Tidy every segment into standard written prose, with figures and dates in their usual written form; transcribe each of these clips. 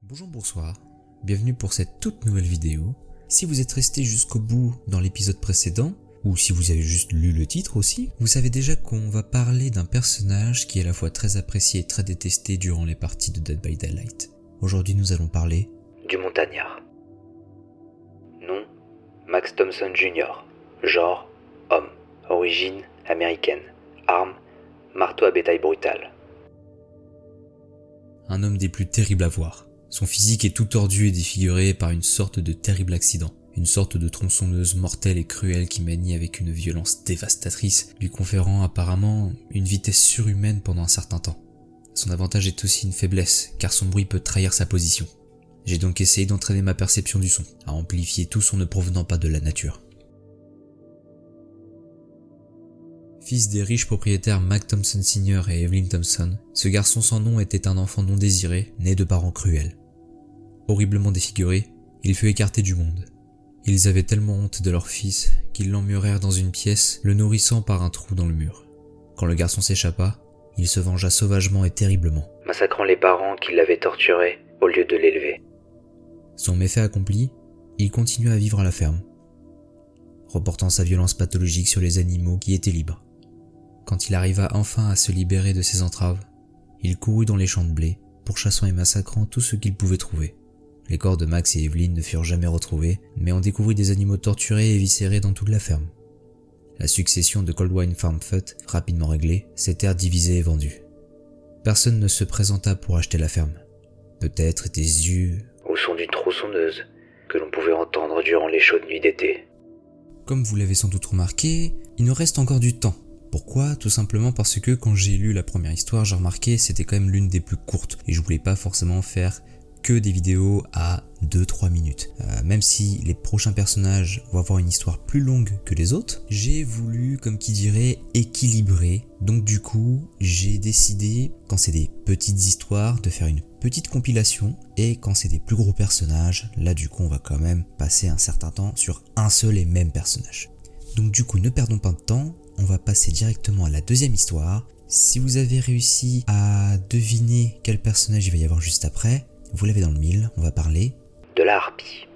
Bonjour, bonsoir, bienvenue pour cette toute nouvelle vidéo. Si vous êtes resté jusqu'au bout dans l'épisode précédent, ou si vous avez juste lu le titre aussi, vous savez déjà qu'on va parler d'un personnage qui est à la fois très apprécié et très détesté durant les parties de Dead by Daylight. Aujourd'hui nous allons parler du montagnard. Nom, Max Thompson Jr. Genre, homme. Origine, américaine. Arme, marteau à bétail brutal. un homme des plus terribles à voir. Son physique est tout tordu et défiguré par une sorte de terrible accident. Une sorte de tronçonneuse mortelle et cruelle qui manie avec une violence dévastatrice, lui conférant apparemment une vitesse surhumaine pendant un certain temps. Son avantage est aussi une faiblesse, car son bruit peut trahir sa position. J'ai donc essayé d'entraîner ma perception du son, à amplifier tout son ne provenant pas de la nature. Fils des riches propriétaires Mac Thompson Sr. et Evelyn Thompson, ce garçon sans nom était un enfant non désiré, né de parents cruels. Horriblement défiguré, il fut écarté du monde. Ils avaient tellement honte de leur fils qu'ils l'emmurèrent dans une pièce, le nourrissant par un trou dans le mur. Quand le garçon s'échappa, il se vengea sauvagement et terriblement, Massacrant les parents qui l'avaient torturé au lieu de l'élever. Son méfait accompli, il continua à vivre à la ferme, reportant sa violence pathologique sur les animaux qui étaient libres. Quand il arriva enfin à se libérer de ses entraves, il courut dans les champs de blé, pourchassant et massacrant tout ce qu'il pouvait trouver. Les corps de Max et Evelyn ne furent jamais retrouvés, mais on découvrit des animaux torturés et éviscérés dans toute la ferme. La succession de Coldwine Farm Fut, rapidement réglée, ses terres divisées et vendues. Personne ne se présenta pour acheter la ferme. Peut-être étaient-ce dû Au son d'une tronçonneuse que l'on pouvait entendre durant les chaudes nuits d'été. Comme vous l'avez sans doute remarqué, il nous reste encore du temps. Pourquoi ? Tout simplement parce que quand j'ai lu la première histoire, j'ai remarqué c'était quand même l'une des plus courtes et je voulais pas forcément faire que des vidéos à 2-3 minutes. Même si les prochains personnages vont avoir une histoire plus longue que les autres, j'ai voulu, comme qui dirait, équilibrer. Donc du coup, j'ai décidé, quand c'est des petites histoires, de faire une petite compilation, et quand c'est des plus gros personnages, là du coup on va quand même passer un certain temps sur un seul et même personnage. Donc du coup, ne perdons pas de temps, on va passer directement à la deuxième histoire. Si vous avez réussi à deviner quel personnage il va y avoir juste après, vous l'avez dans le mille, on va parler de la harpie.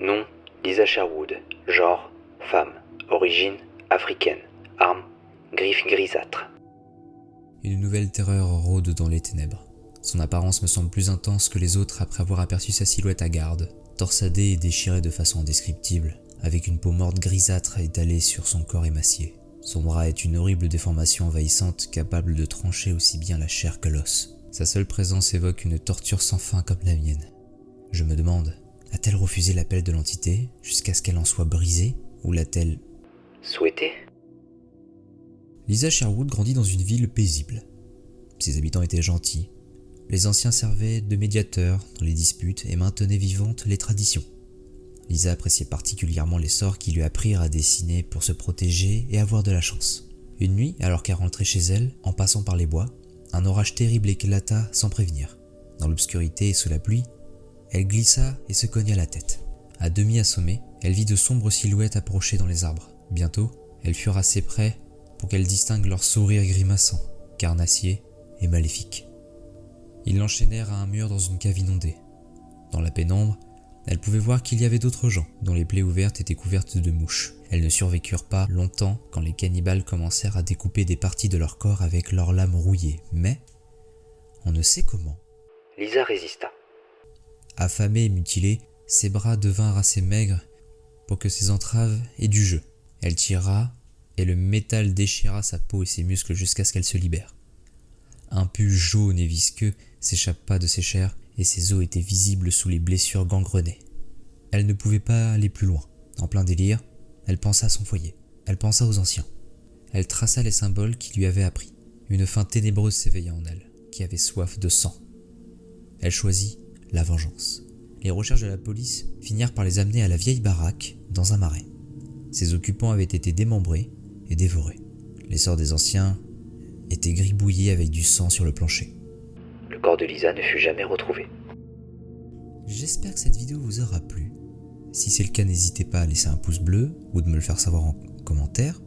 Nom, Lisa Sherwood. Genre, femme. Origine, africaine. Arme, griffe grisâtre. Une nouvelle terreur rôde dans les ténèbres. Son apparence me semble plus intense que les autres après avoir aperçu sa silhouette hagarde, torsadée et déchirée de façon indescriptible, avec une peau morte grisâtre étalée sur son corps émacié. Son bras est une horrible déformation envahissante capable de trancher aussi bien la chair que l'os. Sa seule présence évoque une torture sans fin comme la mienne. Je me demande, a-t-elle refusé l'appel de l'entité jusqu'à ce qu'elle en soit brisée, ou l'a-t-elle Souhaité? Lisa Sherwood grandit dans une ville paisible. Ses habitants étaient gentils. Les anciens servaient de médiateurs dans les disputes et maintenaient vivantes les traditions. Lisa appréciait particulièrement les sorts qui lui apprirent à dessiner pour se protéger et avoir de la chance. Une nuit, alors qu'elle rentrait chez elle, en passant par les bois, un orage terrible éclata sans prévenir. Dans l'obscurité et sous la pluie, elle glissa et se cogna la tête. À demi assommée, elle vit de sombres silhouettes approcher dans les arbres. Bientôt, elles furent assez près pour qu'elle distingue leurs sourires grimaçants, carnassiers et maléfiques. Ils l'enchaînèrent à un mur dans une cave inondée. Dans la pénombre, elle pouvait voir qu'il y avait d'autres gens, dont les plaies ouvertes étaient couvertes de mouches. Elles ne survécurent pas longtemps quand les cannibales commencèrent à découper des parties de leur corps avec leurs lames rouillées. Mais, on ne sait comment, Lisa résista. affamée et mutilée, ses bras devinrent assez maigres pour que ses entraves aient du jeu. Elle tira et le métal déchira sa peau et ses muscles jusqu'à ce qu'elle se libère. Un pus jaune et visqueux s'échappa de ses chairs et ses os étaient visibles sous les blessures gangrenées. Elle ne pouvait pas aller plus loin. En plein délire, elle pensa à son foyer. Elle pensa aux anciens. Elle traça les symboles qu'il lui avait appris. Une faim ténébreuse s'éveilla en elle, qui avait soif de sang. Elle choisit la vengeance. Les recherches de la police finirent par les amener à la vieille baraque, dans un marais. Ses occupants avaient été démembrés et dévorés. Les sorts des anciens étaient gribouillés avec du sang sur le plancher. Le corps de Lisa ne fut jamais retrouvé. J'espère que cette vidéo vous aura plu. Si c'est le cas, n'hésitez pas à laisser un pouce bleu ou de me le faire savoir en commentaire.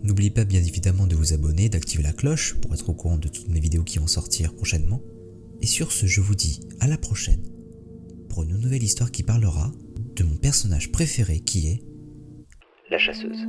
N'oubliez pas bien évidemment de vous abonner, d'activer la cloche pour être au courant de toutes mes vidéos qui vont sortir prochainement. Et sur ce, je vous dis à la prochaine pour une nouvelle histoire qui parlera de mon personnage préféré qui est La chasseuse.